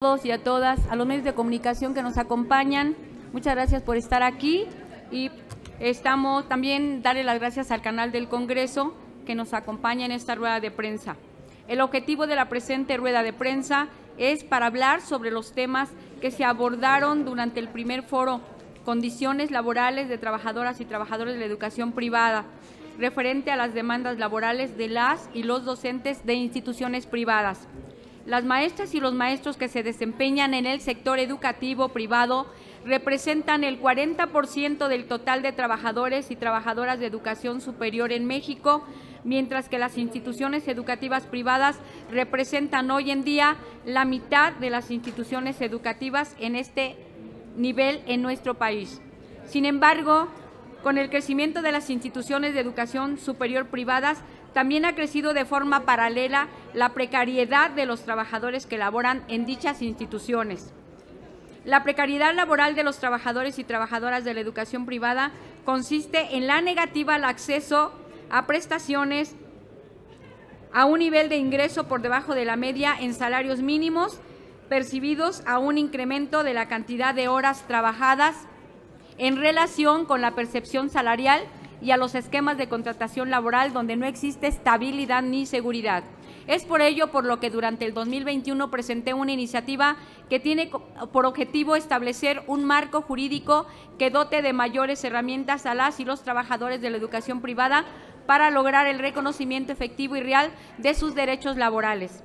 Todos y a todas, a los medios de comunicación que nos acompañan, muchas gracias por estar aquí y también darle las gracias al canal del Congreso que nos acompaña en esta rueda de prensa. El objetivo de la presente rueda de prensa es para hablar sobre los temas que se abordaron durante el primer foro, condiciones laborales de trabajadoras y trabajadores de la educación privada, referente a las demandas laborales de las y los docentes de instituciones privadas. Las maestras y los maestros que se desempeñan en el sector educativo privado representan el 40% del total de trabajadores y trabajadoras de educación superior en México, mientras que las instituciones educativas privadas representan hoy en día la mitad de las instituciones educativas en este nivel en nuestro país. Sin embargo, con el crecimiento de las instituciones de educación superior privadas, también ha crecido de forma paralela la precariedad de los trabajadores que laboran en dichas instituciones. La precariedad laboral de los trabajadores y trabajadoras de la educación privada consiste en la negativa al acceso a prestaciones a un nivel de ingreso por debajo de la media en salarios mínimos, percibidos a un incremento de la cantidad de horas trabajadas en relación con la percepción salarial y a los esquemas de contratación laboral donde no existe estabilidad ni seguridad. Es por ello por lo que durante el 2021 presenté una iniciativa que tiene por objetivo establecer un marco jurídico que dote de mayores herramientas a las y los trabajadores de la educación privada para lograr el reconocimiento efectivo y real de sus derechos laborales.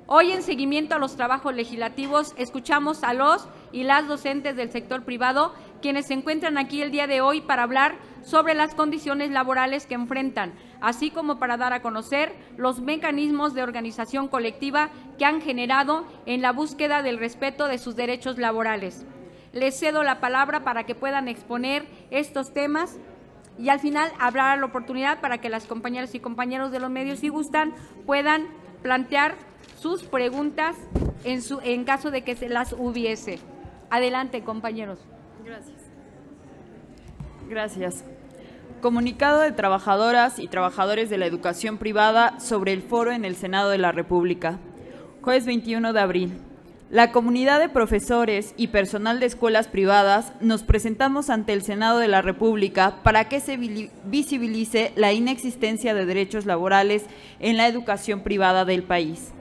Hoy, en seguimiento a los trabajos legislativos, escuchamos a los y las docentes del sector privado, quienes se encuentran aquí el día de hoy para hablar sobre las condiciones laborales que enfrentan, así como para dar a conocer los mecanismos de organización colectiva que han generado en la búsqueda del respeto de sus derechos laborales. Les cedo la palabra para que puedan exponer estos temas y al final habrá la oportunidad para que las compañeras y compañeros de los medios, si gustan, puedan plantear sus preguntas en caso de que se las hubiese. Adelante, compañeros. Gracias. Comunicado de trabajadoras y trabajadores de la educación privada sobre el foro en el Senado de la República. Jueves 21 de abril. La comunidad de profesores y personal de escuelas privadas nos presentamos ante el Senado de la República para que se visibilice la inexistencia de derechos laborales en la educación privada del país.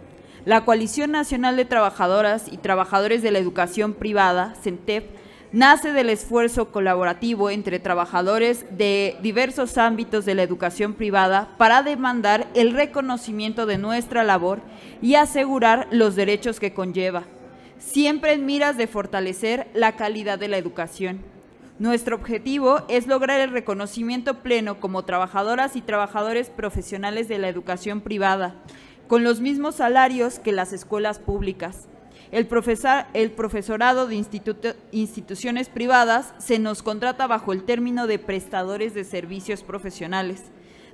La Coalición Nacional de Trabajadoras y Trabajadores de la Educación Privada, CENTEP, nace del esfuerzo colaborativo entre trabajadores de diversos ámbitos de la educación privada para demandar el reconocimiento de nuestra labor y asegurar los derechos que conlleva, siempre en miras de fortalecer la calidad de la educación. Nuestro objetivo es lograr el reconocimiento pleno como trabajadoras y trabajadores profesionales de la educación privada, con los mismos salarios que las escuelas públicas. El profesorado de instituciones privadas se nos contrata bajo el término de prestadores de servicios profesionales,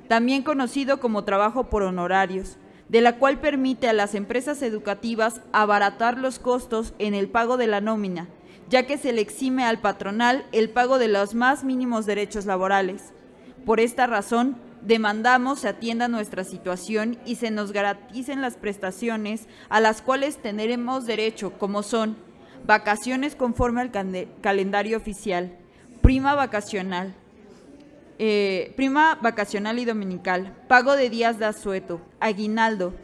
también conocido como trabajo por honorarios, de la cual permite a las empresas educativas abaratar los costos en el pago de la nómina, ya que se le exime al patronal el pago de los más mínimos derechos laborales. Por esta razón, demandamos se atienda nuestra situación y se nos garanticen las prestaciones a las cuales tendremos derecho, como son vacaciones conforme al calendario oficial, prima vacacional y dominical, pago de días de asueto, aguinaldo,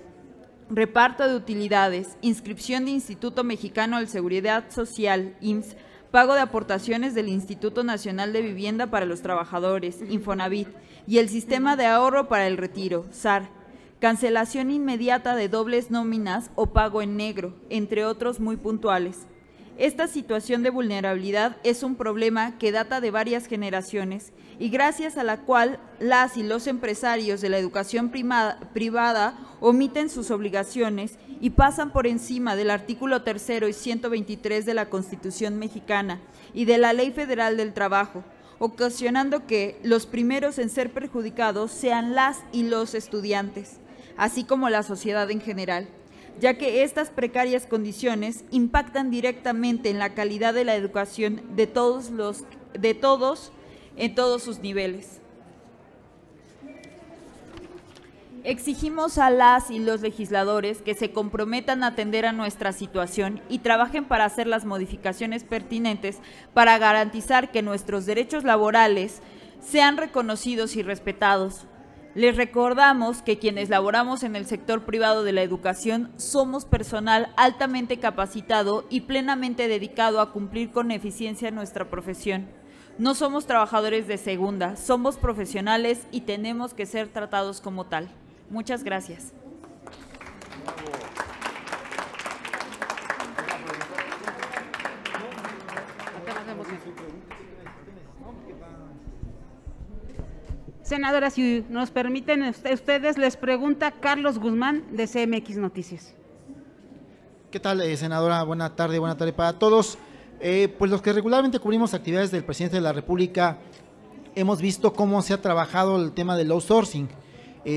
reparto de utilidades, inscripción de Instituto Mexicano de Seguridad Social, IMSS, pago de aportaciones del Instituto Nacional de Vivienda para los Trabajadores, Infonavit, y el Sistema de Ahorro para el Retiro, SAR, cancelación inmediata de dobles nóminas o pago en negro, entre otros muy puntuales. Esta situación de vulnerabilidad es un problema que data de varias generaciones y gracias a la cual las y los empresarios de la educación privada omiten sus obligaciones y pasan por encima del artículo 3 y 123 de la Constitución mexicana y de la Ley Federal del Trabajo, ocasionando que los primeros en ser perjudicados sean las y los estudiantes, así como la sociedad en general, ya que estas precarias condiciones impactan directamente en la calidad de la educación de todos en todos sus niveles. Exigimos a las y los legisladores que se comprometan a atender a nuestra situación y trabajen para hacer las modificaciones pertinentes para garantizar que nuestros derechos laborales sean reconocidos y respetados. Les recordamos que quienes laboramos en el sector privado de la educación somos personal altamente capacitado y plenamente dedicado a cumplir con eficiencia nuestra profesión. No somos trabajadores de segunda, somos profesionales y tenemos que ser tratados como tal. Muchas gracias. Senadora, si nos permiten ustedes, les pregunta Carlos Guzmán de CMX Noticias. ¿Qué tal, senadora? Buena tarde para todos. Pues los que regularmente cubrimos actividades del presidente de la República, hemos visto cómo se ha trabajado el tema del outsourcing.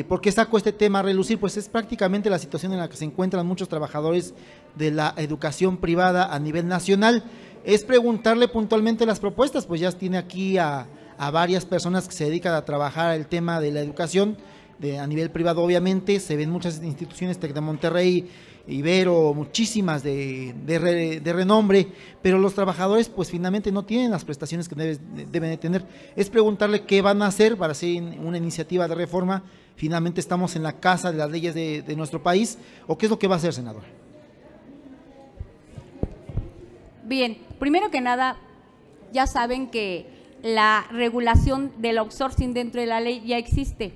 ¿Por qué saco este tema a relucir? Pues es prácticamente la situación en la que se encuentran muchos trabajadores de la educación privada a nivel nacional. Es preguntarle puntualmente las propuestas, pues ya tiene aquí a varias personas que se dedican a trabajar el tema de la educación a nivel privado. Obviamente se ven muchas instituciones, Tec de Monterrey, Ibero, muchísimas de renombre, pero los trabajadores pues finalmente no tienen las prestaciones que deben de tener. Es preguntarle qué van a hacer para hacer una iniciativa de reforma. Finalmente estamos en la casa de las leyes de nuestro país, o qué es lo que va a hacer, senador. Bien, primero que nada, ya saben que la regulación del outsourcing dentro de la ley ya existe.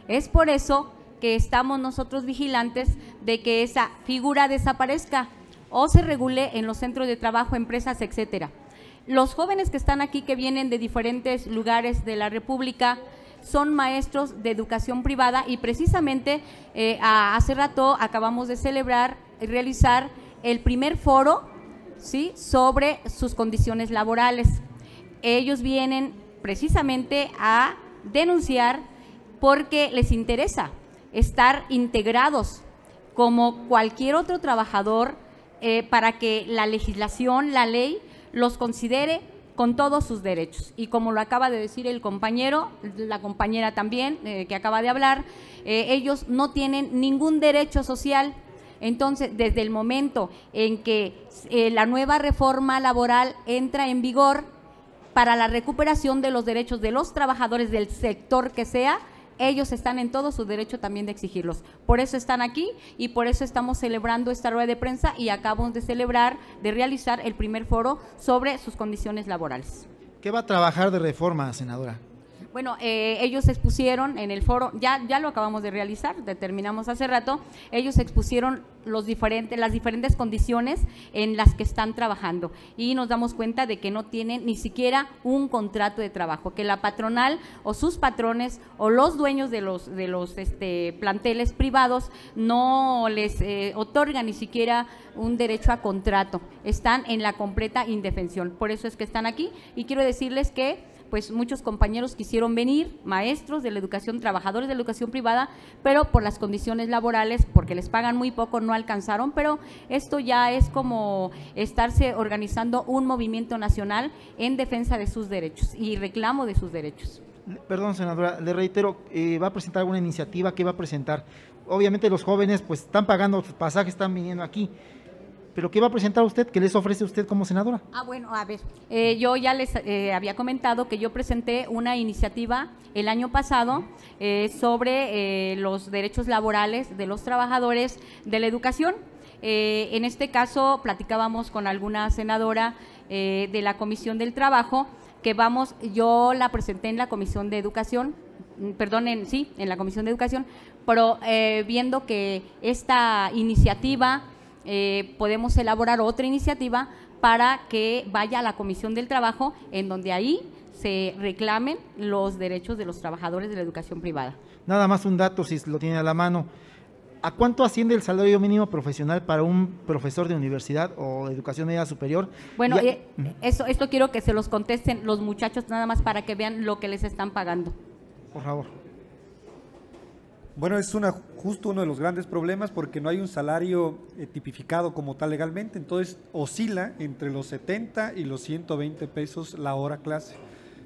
Es por eso que estamos nosotros vigilantes de que esa figura desaparezca o se regule en los centros de trabajo, empresas, etcétera. Los jóvenes que están aquí, que vienen de diferentes lugares de la República, son maestros de educación privada y precisamente hace rato acabamos de celebrar y realizar el primer foro, ¿sí?, sobre sus condiciones laborales. Ellos vienen precisamente a denunciar porque les interesa estar integrados como cualquier otro trabajador para que la legislación, la ley, los considere con todos sus derechos. Y como lo acaba de decir el compañero, la compañera también que acaba de hablar, ellos no tienen ningún derecho social. Entonces, desde el momento en que la nueva reforma laboral entra en vigor para la recuperación de los derechos de los trabajadores del sector que sea, ellos están en todo su derecho también de exigirlos. Por eso están aquí y por eso estamos celebrando esta rueda de prensa y acabamos de realizar el primer foro sobre sus condiciones laborales. ¿Qué va a trabajar de reforma, senadora? Bueno, ellos expusieron en el foro, ya lo acabamos de realizar, terminamos hace rato, ellos expusieron las diferentes condiciones en las que están trabajando y nos damos cuenta de que no tienen ni siquiera un contrato de trabajo, que la patronal o sus patrones o los dueños de los planteles privados no les otorgan ni siquiera un derecho a contrato, están en la completa indefensión. Por eso es que están aquí y quiero decirles que pues muchos compañeros quisieron venir, maestros de la educación, trabajadores de la educación privada, pero por las condiciones laborales, porque les pagan muy poco, no alcanzaron, pero esto ya es como estarse organizando un movimiento nacional en defensa de sus derechos y reclamo de sus derechos. Perdón, senadora, le reitero, ¿va a presentar alguna iniciativa? ¿Qué va a presentar? Obviamente los jóvenes pues están pagando sus pasajes, están viniendo aquí. ¿Pero qué va a presentar usted? ¿Qué les ofrece usted como senadora? Bueno, a ver, yo ya les había comentado que yo presenté una iniciativa el año pasado sobre los derechos laborales de los trabajadores de la educación. En este caso, platicábamos con alguna senadora de la Comisión del Trabajo, yo la presenté en la Comisión de Educación, en la Comisión de Educación, pero viendo que esta iniciativa podemos elaborar otra iniciativa para que vaya a la Comisión del Trabajo, en donde ahí se reclamen los derechos de los trabajadores de la educación privada. Nada más un dato, si lo tiene a la mano. ¿A cuánto asciende el salario mínimo profesional para un profesor de universidad o de educación media superior? Bueno, esto quiero que se los contesten los muchachos, nada más para que vean lo que les están pagando. Por favor. Bueno, es justo uno de los grandes problemas porque no hay un salario tipificado como tal legalmente, entonces oscila entre los 70 y los 120 pesos la hora clase.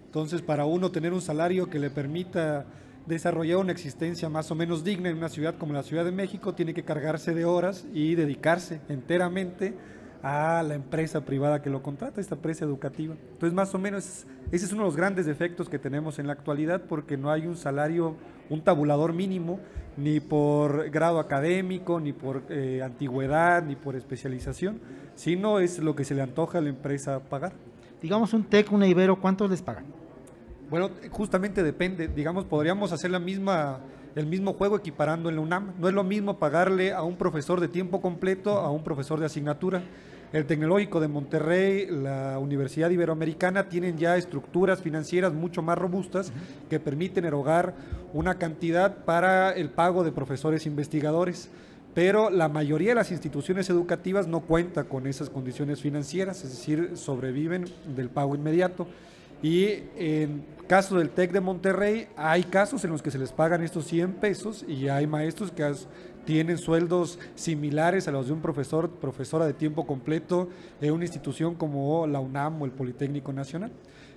Entonces, para uno tener un salario que le permita desarrollar una existencia más o menos digna en una ciudad como la Ciudad de México, tiene que cargarse de horas y dedicarse enteramente a la empresa privada que lo contrata, esta empresa educativa. Entonces, más o menos, ese es uno de los grandes defectos que tenemos en la actualidad, porque no hay un salario, un tabulador mínimo, ni por grado académico, ni por antigüedad, ni por especialización, sino es lo que se le antoja a la empresa pagar. Digamos un TEC, una Ibero, ¿cuántos les pagan? Bueno, justamente depende, digamos, podríamos hacer el mismo juego equiparando en la UNAM. No es lo mismo pagarle a un profesor de tiempo completo a un profesor de asignatura. El Tecnológico de Monterrey, la Universidad Iberoamericana tienen ya estructuras financieras mucho más robustas que permiten erogar una cantidad para el pago de profesores investigadores, pero la mayoría de las instituciones educativas no cuenta con esas condiciones financieras, es decir, sobreviven del pago inmediato. Y en caso del TEC de Monterrey, hay casos en los que se les pagan estos 100 pesos y hay maestros que tienen sueldos similares a los de un profesora de tiempo completo en una institución como la UNAM o el Politécnico Nacional.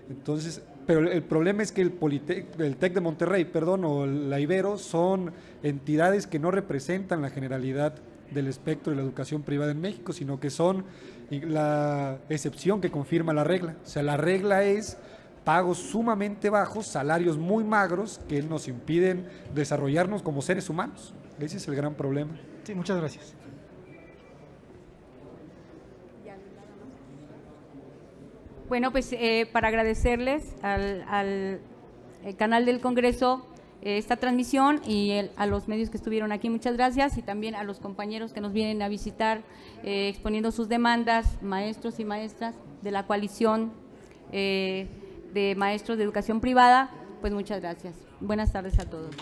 Entonces, pero el problema es que el TEC de Monterrey, o la Ibero, son entidades que no representan la generalidad del espectro de la educación privada en México, sino que son la excepción que confirma la regla. O sea, la regla es pagos sumamente bajos, salarios muy magros que nos impiden desarrollarnos como seres humanos. Ese es el gran problema. Sí, muchas gracias. Bueno, pues para agradecerles al canal del Congreso esta transmisión y a los medios que estuvieron aquí, muchas gracias, y también a los compañeros que nos vienen a visitar exponiendo sus demandas, maestros y maestras de la coalición de maestros de educación privada, pues muchas gracias. Buenas tardes a todos.